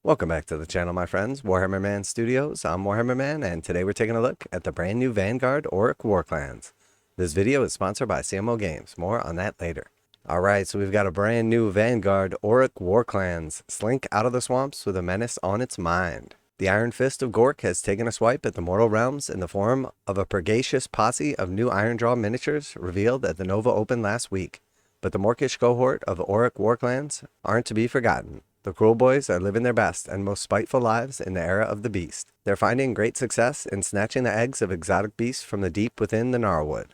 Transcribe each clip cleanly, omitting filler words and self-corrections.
Welcome back to the channel, my friends. Warhammer Man Studios. I'm Warhammer Man, and today we're taking a look at the brand new Vanguard Auric War Clans. This video is sponsored by CMO Games. More on that later. Alright, so we've got a brand new Vanguard Auric War Clans. Slink out of the swamps with a menace on its mind. The Iron Fist of Gork has taken a swipe at the mortal realms in the form of a pregacious posse of new Irondraw miniatures revealed at the Nova Open last week. But the Morkish cohort of Auric War Clans aren't to be forgotten. The Kruleboyz are living their best and most spiteful lives in the era of the Beast. They're finding great success in snatching the eggs of exotic beasts from the deep within the Gnarlwood.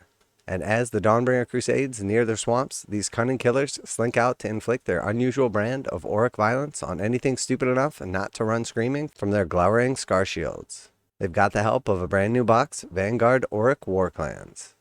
And as the Dawnbringer Crusades near their swamps, these cunning killers slink out to inflict their unusual brand of Auric violence on anything stupid enough not to run screaming from their glowering scar shields. They've got the help of a brand new box, Vanguard Auric War Clans.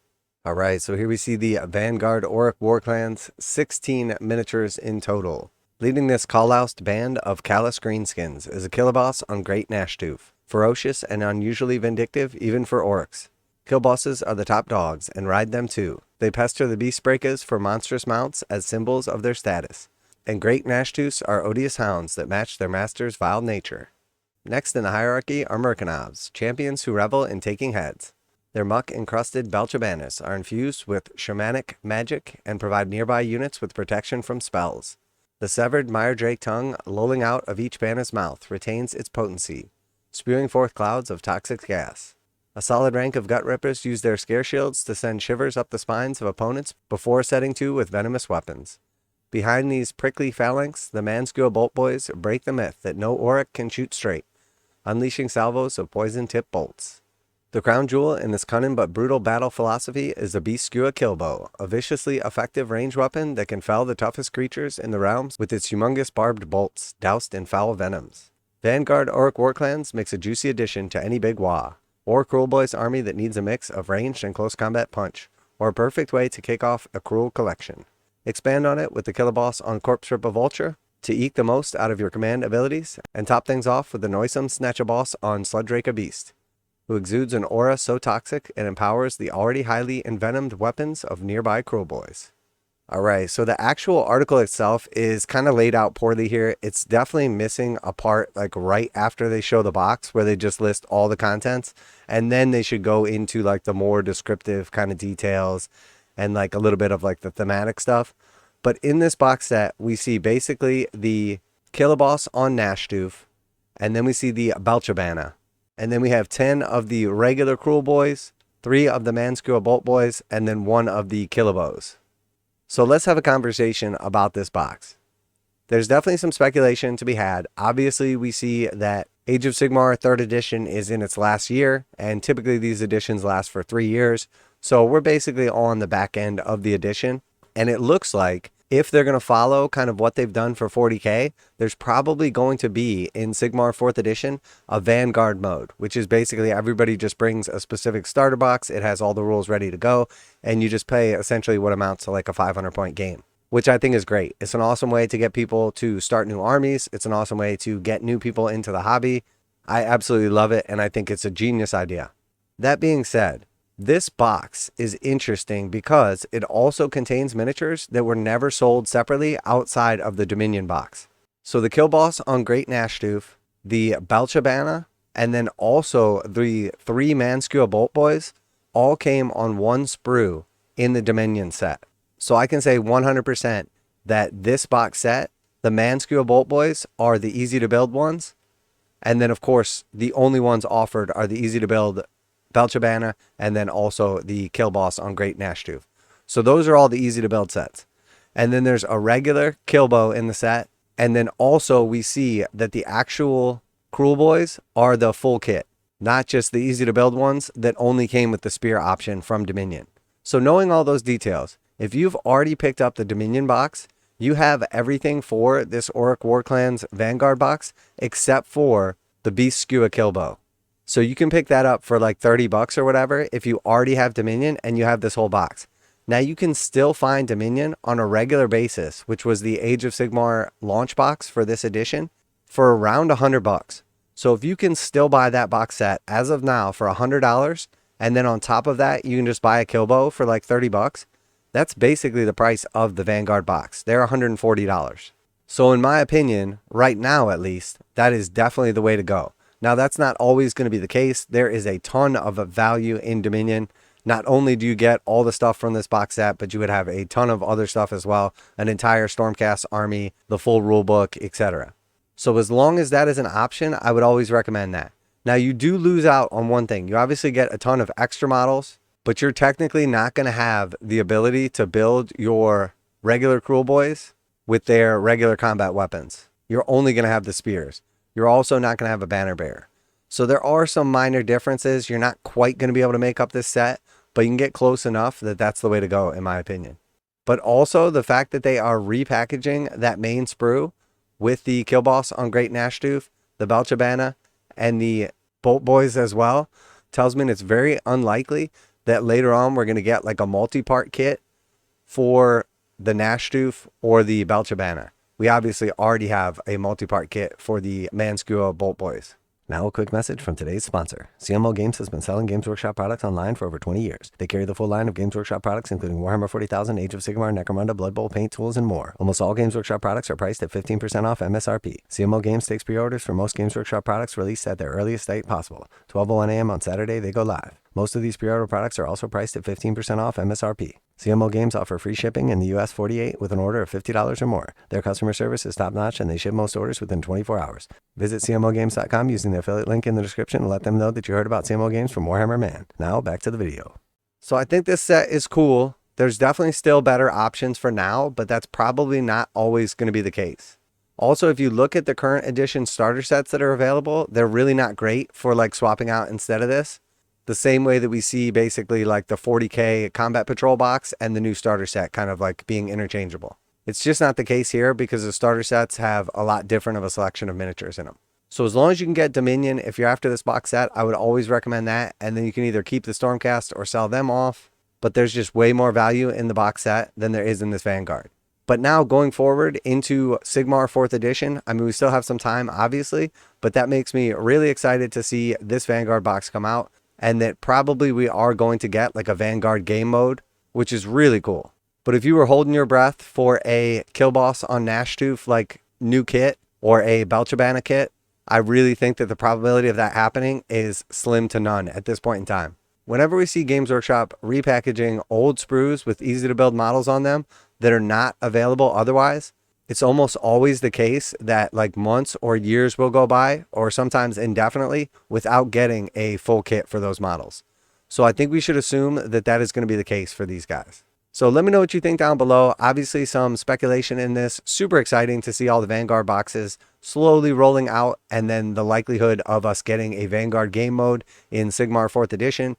Alright, so here we see the Vanguard Auric War Clans, 16 miniatures in total. Leading this call-oused band of callous greenskins is a killaboss on Great Gnashtoof, ferocious and unusually vindictive even for orcs. Killbosses are the top dogs, and ride them too. They pester the Beastbreakers for monstrous mounts as symbols of their status. And Great Gnashtoofs are odious hounds that match their master's vile nature. Next in the hierarchy are Murknobs, champions who revel in taking heads. Their muck-encrusted Belchabannas are infused with shamanic magic and provide nearby units with protection from spells. The severed Mire-Drake tongue lolling out of each banner's mouth retains its potency, spewing forth clouds of toxic gas. A solid rank of Gutrippaz use their scare shields to send shivers up the spines of opponents before setting to with venomous weapons. Behind these prickly phalanx, the Man-Skewer Boys break the myth that no orruk can shoot straight, unleashing salvos of poison-tipped bolts. The crown jewel in this cunning but brutal battle philosophy is the Beast-Skewer Kill Bow, a viciously effective range weapon that can fell the toughest creatures in the realms with its humongous barbed bolts doused in foul venoms. Vanguard Auric War Clans makes a juicy addition to any big wah, or Kruleboyz army that needs a mix of ranged and close combat punch, or a perfect way to kick off a Krule collection. Expand on it with the Killaboss on Corpse Ripper Vulture to eke the most out of your command abilities, and top things off with the noisome Snatchaboss on Sluddraker Beast, who exudes an aura so toxic it empowers the already highly envenomed weapons of nearby Kruleboyz. Alright, so the actual article itself is kind of laid out poorly here. It's definitely missing a part like right after they show the box where they just list all the contents, and then they should go into like the more descriptive kind of details and like a little bit of like the thematic stuff. But in this box set, we see basically the Killaboss on Gnashtoof, and then we see the Belchabanna. And then we have 10 of the regular Kruleboyz, 3 of the Man-Skewer Boys, and then 1 of the Killboss. So let's have a conversation about this box. There's definitely some speculation to be had. Obviously, we see that Age of Sigmar 3rd edition is in its last year, and typically these editions last for 3 years. So we're basically on the back end of the edition, and it looks like if they're going to follow kind of what they've done for 40k, there's probably going to be in Sigmar 4th edition a Vanguard mode, which is basically everybody just brings a specific starter box. It has all the rules ready to go, and you just play essentially what amounts to like a 500-point game, which I think is great. It's an awesome way to get people to start new armies. It's an awesome way to get new people into the hobby. I absolutely love it, and I think it's a genius idea. That being said, this box is interesting because it also contains miniatures that were never sold separately outside of the Dominion box. So the Killboss on Great Gnashtoof, the Belchabanna, and then also the 3 Man-Skewer Boys all came on one sprue in the Dominion set. So I can say 100% that this box set, the Man-Skewer Boys are the easy to build ones. And then of course, the only ones offered are the easy to build Belchabanna, and then also the Killboss on Great Gnashtoof. So those are all the easy to build sets. And then there's a regular Kill Bow in the set. And then also we see that the actual Kruleboyz are the full kit, not just the easy to build ones that only came with the spear option from Dominion. So knowing all those details, if you've already picked up the Dominion box, you have everything for this Auric War Clans Vanguard box except for the Beast-Skewer Kill Bow. So you can pick that up for like 30 bucks or whatever if you already have Dominion and you have this whole box. Now you can still find Dominion on a regular basis, which was the Age of Sigmar launch box for this edition, for around 100 bucks. So if you can still buy that box set as of now for $100, and then on top of that you can just buy a Kill Bow for like 30 bucks, that's basically the price of the Vanguard box. They're $140. So in my opinion, right now at least, that is definitely the way to go. Now that's not always going to be the case. There is a ton of value in Dominion. Not only do you get all the stuff from this box set, but you would have a ton of other stuff as well. An entire Stormcast army, the full rulebook, etc. So as long as that is an option, I would always recommend that. Now you do lose out on one thing. You obviously get a ton of extra models, but you're technically not going to have the ability to build your regular Kruleboyz with their regular combat weapons. You're only going to have the spears. You're also not going to have a banner bearer. So there are some minor differences. You're not quite going to be able to make up this set, but you can get close enough that that's the way to go, in my opinion. But also the fact that they are repackaging that main sprue with the Killboss on Great Gnashtoof, the Belchabanna, and the Boyz as well, tells me it's very unlikely that later on we're going to get like a multi-part kit for the Gnashtoof or the Belchabanna. We obviously already have a multi-part kit for the Man-Skewer Boyz. Now a quick message from today's sponsor. CMO Games has been selling Games Workshop products online for over 20 years. They carry the full line of Games Workshop products, including Warhammer 40,000, Age of Sigmar, Necromunda, Blood Bowl, paint tools, and more. Almost all Games Workshop products are priced at 15% off MSRP. CMO Games takes pre-orders for most Games Workshop products released at their earliest date possible. 12:01 a.m. on Saturday, they go live. Most of these pre-order products are also priced at 15% off MSRP. CMO Games offer free shipping in the US 48 with an order of $50 or more. Their customer service is top-notch and they ship most orders within 24 hours. Visit CMOGames.com using the affiliate link in the description and let them know that you heard about CMO Games from Warhammer Man. Now back to the video. So I think this set is cool. There's definitely still better options for now, but that's probably not always going to be the case. Also, if you look at the current edition starter sets that are available, they're really not great for like swapping out instead of this. The same way that we see basically like the 40k combat patrol box and the new starter set kind of like being interchangeable. It's just not the case here because the starter sets have a lot different of a selection of miniatures in them. So as long as you can get Dominion, if you're after this box set, I would always recommend that. And then you can either keep the Stormcast or sell them off. But there's just way more value in the box set than there is in this Vanguard. But now going forward into Sigmar 4th edition, I mean, we still have some time, obviously, but that makes me really excited to see this Vanguard box come out. And that probably we are going to get like a Vanguard game mode, which is really cool. But if you were holding your breath for a Killboss on Gnashtoof like new kit or a Belchabanna kit, I really think that the probability of that happening is slim to none at this point in time. Whenever we see Games Workshop repackaging old sprues with easy to build models on them that are not available otherwise, it's almost always the case that like months or years will go by, or sometimes indefinitely, without getting a full kit for those models. So I think we should assume that that is going to be the case for these guys. So let me know what you think down below. Obviously some speculation in this. Super exciting to see all the Vanguard boxes slowly rolling out, and then the likelihood of us getting a Vanguard game mode in Sigmar 4th edition.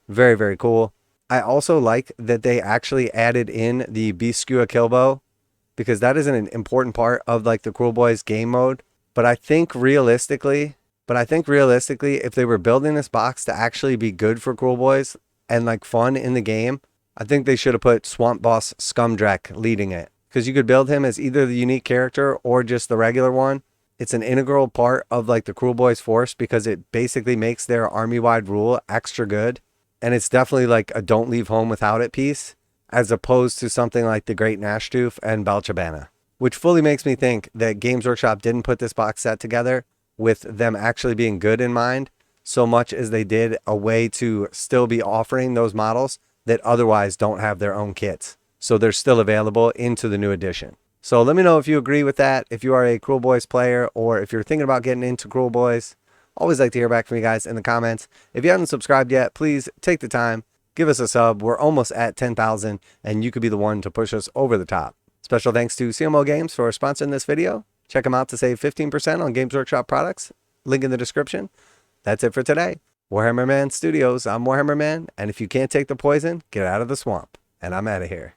Very, very cool. I also like that they actually added in the Beast-Skewer Kill Bow, because that is an important part of like the Kruleboyz game mode. But I think realistically, if they were building this box to actually be good for Kruleboyz and like fun in the game, I think they should have put Swamp Boss Scumdrek leading it, because you could build him as either the unique character or just the regular one. It's an integral part of like the Kruleboyz force because it basically makes their army-wide rule extra good. And it's definitely like a don't leave home without it piece, as opposed to something like the Great Gnashtoof and Belchabanna, which fully makes me think that Games Workshop didn't put this box set together with them actually being good in mind, so much as they did a way to still be offering those models that otherwise don't have their own kits. So they're still available into the new edition. So let me know if you agree with that, if you are a Kruleboyz player, or if you're thinking about getting into Kruleboyz. Always like to hear back from you guys in the comments. If you haven't subscribed yet, please take the time, give us a sub. We're almost at 10,000, and you could be the one to push us over the top. Special thanks to CMO Games for sponsoring this video. Check them out to save 15% on Games Workshop products. Link in the description. That's it for today. Warhammer Man Studios, I'm Warhammer Man, and if you can't take the poison, get out of the swamp. And I'm out of here.